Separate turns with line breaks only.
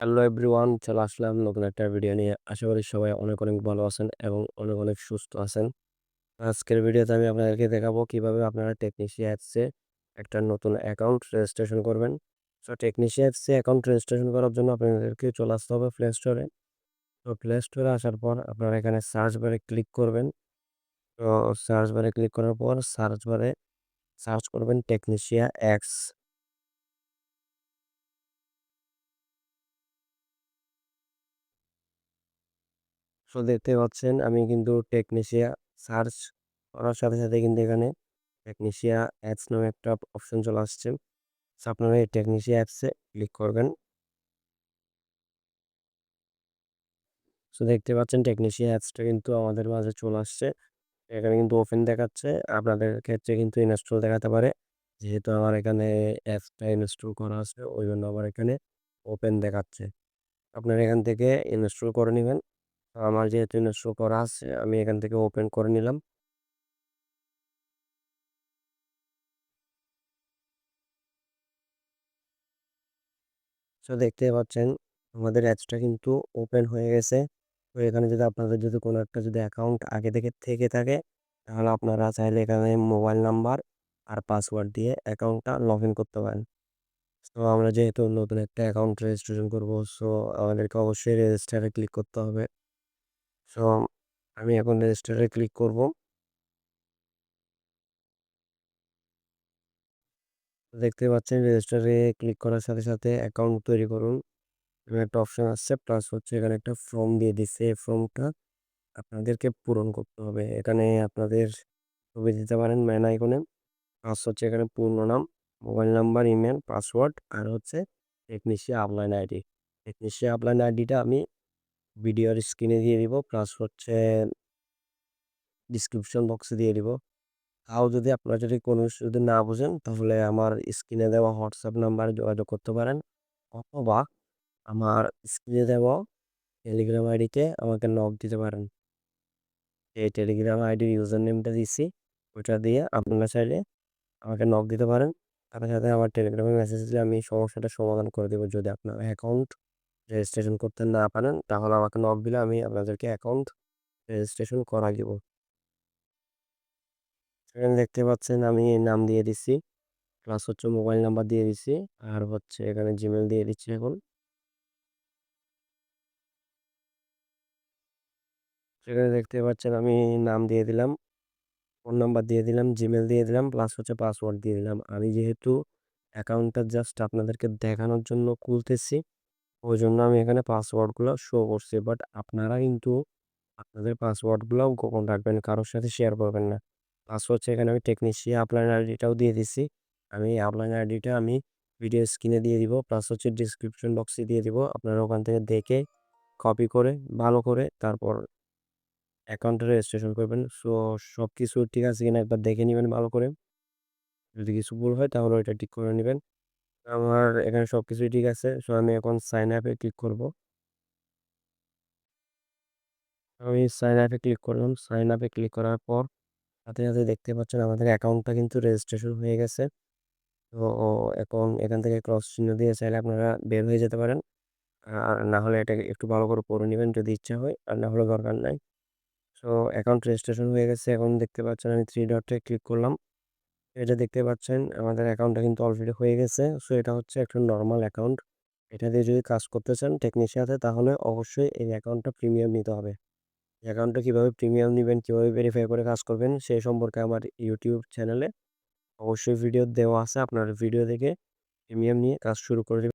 Hello everyone, চলে আসলাম নতুন একটা ভিডিও নিয়ে। আশা করি সবাই অনেক অনেক ভালো আছেন এবং অনেক অনেক সুস্থ আছেন। আজকের ভিডিওতে আমি আপনাদেরকে দেখাবো কিভাবে আপনারা টেকনিশিয়া অ্যাপসে একটা নতুন অ্যাকাউন্ট রেজিস্ট্রেশন করবেন। সো টেকনিশিয়া অ্যাপসে অ্যাকাউন্ট রেজিস্ট্রেশন করার জন্য আপনাদেরকে চলে আসতে হবে প্লে স্টোরে। তো প্লে স্টোরে আসার পর আপনারা এখানে সার্চ বারে ক্লিক করবেন। তো সার্চ বারে ক্লিক করার পর সার্চ বারে সার্চ করবেন টেকনিশিয়া অ্যাপস। সো দেখতে পাচ্ছেন আমি কিন্তু টেকনিশিয়া সার্চ করার সাথে সাথে কিন্তু এখানে টেকনিশিয়া অ্যাপস নামে একটা অপশন চলে আসছে। সো আপনারা এই টেকনিশিয়া অ্যাপসে ক্লিক করবেন। সো দেখতে পাচ্ছেন টেকনিশিয়া অ্যাপসটা কিন্তু আমাদের মাঝে চলে আসছে। এখানে কিন্তু ওপেন দেখাচ্ছে। আপনাদের ক্ষেত্রে কিন্তু ইনস্টল দেখাতে পারে। যেহেতু আমার এখানে অ্যাপসটা ইনস্টল করা আছে, ওই জন্য আমার এখানে ওপেন দেখাচ্ছে। আপনারা এখান থেকে ইনস্টল করে নিবেন। আমার যেহেতু ইনস্টল করা আছে, আমি এখান থেকে ওপেন করে নিলাম। সো দেখতে পাচ্ছেন আমাদের অ্যাপসটা কিন্তু ওপেন হয়ে গেছে। তো এখানে যদি আপনাদের যদি কোনো একটা যদি অ্যাকাউন্ট আগে থেকে থাকে, তাহলে আপনারা চাইলে এখানে মোবাইল নাম্বার আর পাসওয়ার্ড দিয়ে অ্যাকাউন্টটা লগ ইন করতে পারেন। তো আমরা যেহেতু নতুন একটা অ্যাকাউন্ট রেজিস্ট্রেশন করব, সো আমাদেরকে অবশ্যই রেজিস্টারে ক্লিক করতে হবে। সো আমি এখন রেজিস্টারে ক্লিক করব। দেখতে পাচ্ছেন রেজিস্টারে ক্লিক করার সাথে সাথে অ্যাকাউন্ট তৈরি করুন। এখানে একটা অপশন আসছে, প্লাস হচ্ছে এখানে একটা ফর্ম দিয়ে দিচ্ছে। এই ফর্মটা আপনাদেরকে পূরণ করতে হবে। এখানে আপনাদের ছবি দিতে পারেন ম্যান আইকনে। প্লাস হচ্ছে এখানে পূর্ণ নাম, মোবাইল নাম্বার, ইমেল, পাসওয়ার্ড আর হচ্ছে টেকনিশিয়া আপলাইন আইডি। টেকনিশিয়া আপলাইন আইডিটা আমি ভিডিওর স্ক্রিনে দিয়ে দিব, প্লাস হচ্ছে ডিসক্রিপশন বক্সে দিয়ে দিব। তাও যদি আপনারা যদি কোনো কিছু যদি না বুঝেন, তাহলে আমার স্ক্রিনে দেওয়া হোয়াটসঅ্যাপ নাম্বারে যোগাযোগ করতে পারেন, অথবা আমার স্ক্রিনে দেওয়া টেলিগ্রাম আইডিতে আমাকে নক দিতে পারেন। এই টেলিগ্রাম আইডির ইউজার নেমটা দিচ্ছি, ওইটা দিয়ে আপনারা চাইলে আমাকে নক দিতে পারেন। সাথে সাথে আমার টেলিগ্রামে মেসেজ দিলে আমি সমস্যাটা সমাধান করে দেবো। যদি আপনার অ্যাকাউন্ট রেজিস্ট্রেশন করতে না পারেন, তাহলে আমাকে নক দিলে আমি আপনাদেরকে অ্যাকাউন্ট রেজিস্ট্রেশন করাই দিব। সেখানে দেখতে পাচ্ছেন আমি নাম দিয়ে দিচ্ছি, প্লাস হচ্ছে মোবাইল নাম্বার দিয়ে দিচ্ছি, আর হচ্ছে এখানে জিমেল দিয়ে দিচ্ছি। এখন সেখানে দেখতে পাচ্ছেন আমি নাম দিয়ে দিলাম, ফোন নাম্বার দিয়ে দিলাম, জিমেল দিয়ে দিলাম, প্লাস হচ্ছে পাসওয়ার্ড দিয়ে দিলাম। আমি যেহেতু অ্যাকাউন্টটা জাস্ট আপনাদেরকে দেখানোর জন্য খুলতেছি, ওই জন্য আমি এখানে পাসওয়ার্ডগুলো শো করছি। বাট আপনারা কিন্তু আপনাদের পাসওয়ার্ডগুলোও গোপন রাখবেন, কারোর সাথে শেয়ার করবেন না। প্লাস হচ্ছে এখানে আমি টেকনিশিয়া আপলাইন আইডিটাও দিয়ে দিচ্ছি। আমি আপলাইন আইডিটা আমি ভিডিও স্ক্রিনে দিয়ে দিব, প্লাস হচ্ছে ডিসক্রিপশন বক্সে দিয়ে দিব। আপনারা ওখান থেকে দেখে কপি করে ভালো করে তারপর অ্যাকাউন্টটা রেজিস্ট্রেশন করবেন। সো সব কিছু ঠিক আছে কিনা একবার দেখে নেবেন ভালো করে। যদি কিছু ভুল হয় তাহলে ওইটা ঠিক করে নেবেন। আমার এখানে সব কিছুই ঠিক আছে। সো আমি এখন সাইন আপে ক্লিক করব। আমি সাইন আপে ক্লিক করলাম। সাইন আপে ক্লিক করার পর সাথে সাথে দেখতে পাচ্ছেন আমাদের অ্যাকাউন্টটা কিন্তু রেজিস্ট্রেশন হয়ে গেছে। তো এখন এখান থেকে ক্রস চিহ্ন দিয়ে চাইলে আপনারা বের হয়ে যেতে পারেন। আর না হলে এটাকে একটু ভালো করে পড়ে নেবেন যদি ইচ্ছা হয়, আর না হলে দরকার নাই। সো অ্যাকাউন্ট রেজিস্ট্রেশন হয়ে গেছে। এখন দেখতে পাচ্ছেন আমি থ্রি ডটে ক্লিক করলাম। এটা দেখতে পাচ্ছেন আমাদের অ্যাকাউন্টটা কিন্তু অলরেডি হয়ে গেছে। সো এটা হচ্ছে একটা নরমাল অ্যাকাউন্ট। এটা দিয়ে যদি কাজ করতে চান টেকনিশিয়াতে, তাহলে অবশ্যই এই অ্যাকাউন্টটা প্রিমিয়াম নিতে হবে। অ্যাকাউন্টটা কীভাবে প্রিমিয়াম নিবেন, কীভাবে ভেরিফাই করে কাজ করবেন, সেই সম্পর্কে আমার ইউটিউব চ্যানেলে অবশ্যই ভিডিও দেওয়া আছে। আপনার ভিডিও দেখে প্রিমিয়াম নিয়ে কাজ শুরু করে দিবেন।